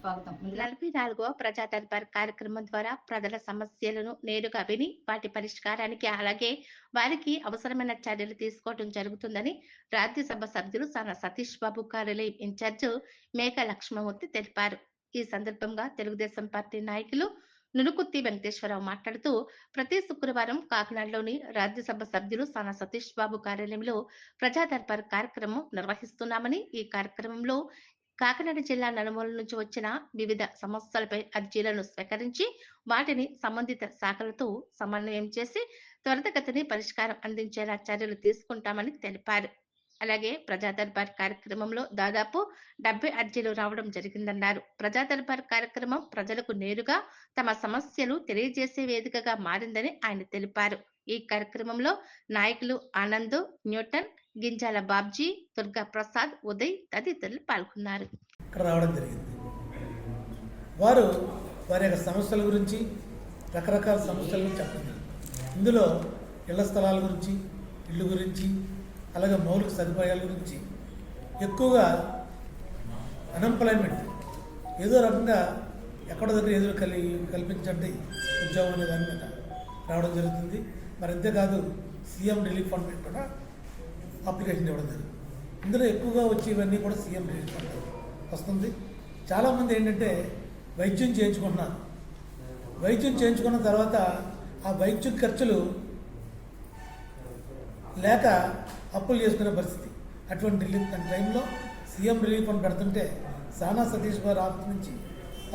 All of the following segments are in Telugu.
స్వాగతం. 44వ ప్రజా దర్బార్ కార్యక్రమం ద్వారా ప్రజల సమస్యలను నేరుగా విని వాటి పరిష్కారానికి అలాగే వారికి అవసరమైన చర్యలు తీసుకోవడం జరుగుతుందని రాజ్యసభ సభ్యులు సాన సతీష్ బాబు కార్యాలయం ఇన్ఛార్జ్ మేక లక్ష్మమూర్తి తెలిపారు. ఈ సందర్భంగా తెలుగుదేశం పార్టీ నాయకులు నునుకుత్తి వెంకటేశ్వరరావు మాట్లాడుతూ ప్రతి శుక్రవారం కాకినాడలోని రాజ్యసభ సభ్యులు సాన సతీష్ బాబు కార్యాలయంలో ప్రజా దర్బార్ కార్యక్రమం నిర్వహిస్తున్నామని, ఈ కార్యక్రమంలో కాకినాడ జిల్లా నలుమూలల నుంచి వచ్చిన వివిధ సమస్యలపై అర్జీలను స్వీకరించి వాటిని సంబంధిత శాఖలతో సమన్వయం చేసి త్వరితగతిని పరిష్కారం అందించేలా చర్యలు తీసుకుంటామని తెలిపారు. అలాగే ప్రజా దర్బార్ కార్యక్రమంలో దాదాపు 70 అర్జీలు రావడం జరిగిందన్నారు. ప్రజా దర్బార్ కార్యక్రమం ప్రజలకు నేరుగా తమ సమస్యలు తెలియజేసే వేదికగా మారిందని ఆయన తెలిపారు. ఈ కార్యక్రమంలో నాయకులు ఆనంద్, న్యూటన్, గింజాల బాబ్జీ, దుర్గా ప్రసాద్, ఉదయ్ తదితరులు పాల్గొన్నారు. ఇక్కడ రావడం జరిగింది. వారు వారి యొక్క సమస్యల గురించి రకరకాల సమస్యలను చెప్పండి. ఇందులో ఇళ్ల స్థలాల గురించి, ఇల్లు గురించి, అలాగే మౌలిక సదుపాయాల గురించి, ఎక్కువగా అన్ఎంప్లాయ్మెంట్ ఏదో రకంగా ఎక్కడో దగ్గర ఏదో కల్పించండి ఉద్యోగం అనే దాని మీద రావడం జరుగుతుంది. మరి అంతేకాదు సీఎం రిలీఫ్ ఫండ్ కూడా అప్లికేషన్ ఇవ్వడం జరిగింది. ఇందులో ఎక్కువగా వచ్చి ఇవన్నీ కూడా సీఎం రిలీఫ్ ఫండ్ వస్తుంది. చాలామంది ఏంటంటే వైద్యం చేయించుకుంటున్నారు. వైద్యం చేయించుకున్న తర్వాత ఆ వైద్యం ఖర్చులు లేక అప్పులు చేసుకునే పరిస్థితి. అటువంటి టైంలో సీఎం రిలీఫ్ ఫండ్ పెడుతుంటే సానా సతీష్ గారు ఆఫీస్ నుంచి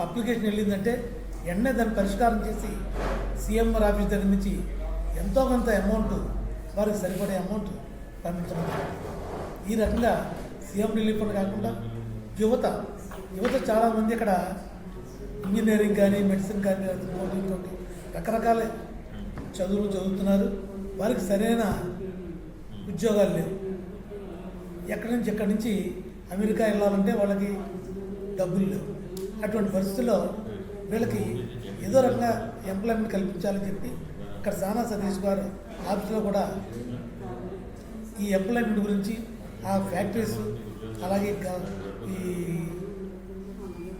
అప్లికేషన్ వెళ్ళిందంటే వెంటనే దాన్ని పరిష్కారం చేసి సీఎం ఆఫీస్ దగ్గర నుంచి ఎంతో కొంత అమౌంట్ వారికి సరిపడే అమౌంట్ పంపించడం. ఈ రకంగా సీఎం రిలీఫ్ ఫండ్ కాకుండా యువత చాలామంది ఇక్కడ ఇంజనీరింగ్ కానీ, మెడిసిన్ కానీ, ఇంకోటి రకరకాల చదువులు చదువుతున్నారు. వారికి సరైన ఉద్యోగాలు లేవు. ఎక్కడి నుంచి అమెరికా వెళ్ళాలంటే వాళ్ళకి డబ్బులు లేవు. అటువంటి పరిస్థితుల్లో వీళ్ళకి ఏదో రకంగా ఎంప్లాయ్మెంట్ కల్పించాలని చెప్పి ఇక్కడ సానా సతీష్ గారు ఆఫీస్లో కూడా ఈ ఎంప్లాయ్మెంట్ గురించి, ఆ ఫ్యాక్టరీస్, అలాగే ఈ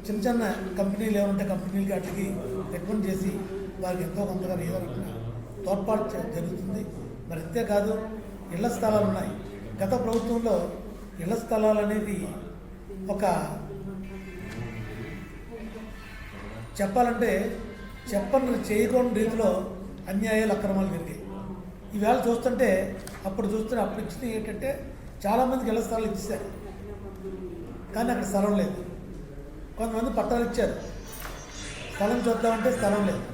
చిన్న కంపెనీలు ఏమంటే కంపెనీలకి వాటికి రికమెండ్ చేసి వారికి ఎంతో కొంతగా ఏదో రకంగా తోడ్పాటు జరుగుతుంది. మరి అంతేకాదు ఇళ్ల స్థలాలు ఉన్నాయి. గత ప్రభుత్వంలో ఇళ్ల స్థలాలు అనేది ఒక చెప్పాలంటే చేయకూడని రీతిలో అన్యాయాలు, అక్రమాలు జరిగాయి. ఈవేళ చూస్తుంటే అప్పుడు ఇచ్చిన ఏంటంటే చాలామందికి ఇళ్ల స్థలాలు ఇచ్చేశారు, కానీ అక్కడ స్థలం లేదు. కొంతమంది పట్టాలు ఇచ్చారు, స్థలం చూద్దామంటే స్థలం లేదు.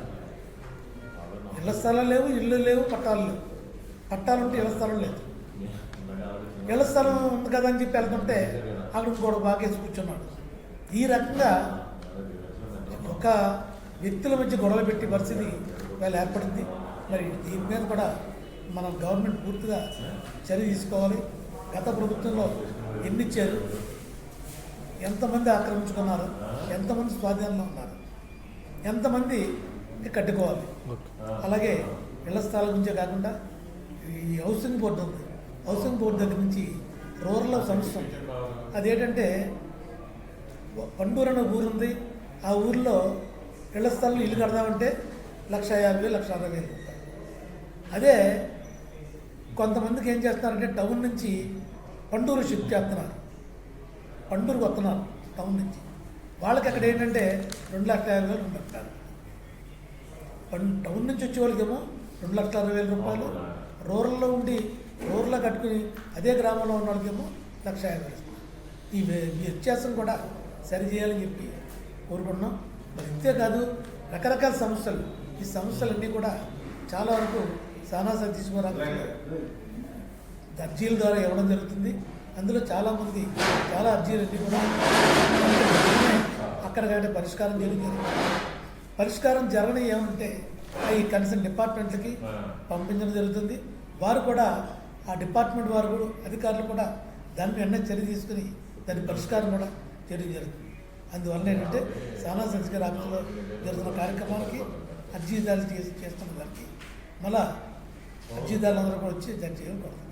ఇళ్ల స్థలాలు లేవు, ఇళ్ళు లేవు, పట్టాలు లేవు. పట్టాలు ఉంటే ఇళ్ల స్థలం లేదు. ఇళ్ల స్థలం ఉంది కదా అని చెప్పి వెళ్తుంటే అక్కడ ఇంకోటి బాగేసి కూర్చున్నాడు. ఈ రకంగా ఒక వ్యక్తుల మధ్య గొడవలు పెట్టి పరిస్థితి వేళ ఏర్పడింది. మరి దీని మీద కూడా మన గవర్నమెంట్ పూర్తిగా చర్య తీసుకోవాలి. గత ప్రభుత్వంలో ఎన్ని ఇచ్చారు, ఎంతమంది ఆక్రమించుకున్నారు, ఎంతమంది స్వాధీనంలో ఉన్నారు, ఎంతమంది కట్టుకోవాలి. అలాగే ఇళ్ల స్థలాల గురించే కాకుండా ఈ హౌసింగ్ బోర్డు ఉంది. హౌసింగ్ బోర్డు దగ్గర నుంచి రూరల్ సంస్థ ఉంది. అదేంటంటే పండూరు అనే ఊరుంది. ఆ ఊరిలో ఇళ్ల స్థలంలో ఇల్లు కడదామంటే 1,50,000, 1,60,000 రూపాయలు. అదే కొంతమందికి ఏం చేస్తున్నారంటే టౌన్ నుంచి పండూరు షిఫ్ట్ చేస్తున్నారు, పండూరుకు వస్తున్నారు టౌన్ నుంచి. వాళ్ళకి అక్కడ ఏంటంటే 2,50,000, 2,60,000. టౌన్ నుంచి వచ్చే వాళ్ళకేమో 2,60,000 రూపాయలు. రూరల్లో ఉండి రూరల్లో కట్టుకుని అదే గ్రామంలో ఉన్న వాళ్ళకేమో 1,50,000. ఈ వ్యత్యాసం కూడా సరిచేయాలని చెప్పి కోరుకుంటున్నాం. మరి ఇంతేకాదు రకరకాల సమస్యలు, ఈ సమస్యలన్నీ కూడా చాలా వరకు సానా సతీష్ గారు అర్జీల ద్వారా ఇవ్వడం జరుగుతుంది. అందులో చాలామంది చాలా అర్జీలన్నీ కూడా అక్కడికంటే పరిష్కారం జరిగింది. పరిష్కారం జరగని ఏమంటే ఈ కన్సర్న్ డిపార్ట్మెంట్లకి పంపించడం జరుగుతుంది. వారు కూడా ఆ డిపార్ట్మెంట్ వారు కూడా అధికారులు కూడా దాన్ని వెంటనే చర్య తీసుకుని దాని పరిష్కారం కూడా చేయడం జరుగుతుంది. అందువల్ల ఏంటంటే సానా సతీష్ గారి ఆఫీసులో జరుగుతున్న కార్యక్రమాలకి అర్జీదారులు చేస్తున్న దానికి మళ్ళా అర్జీదారులందరూ కూడా వచ్చి దాన్ని చేయకూడదు.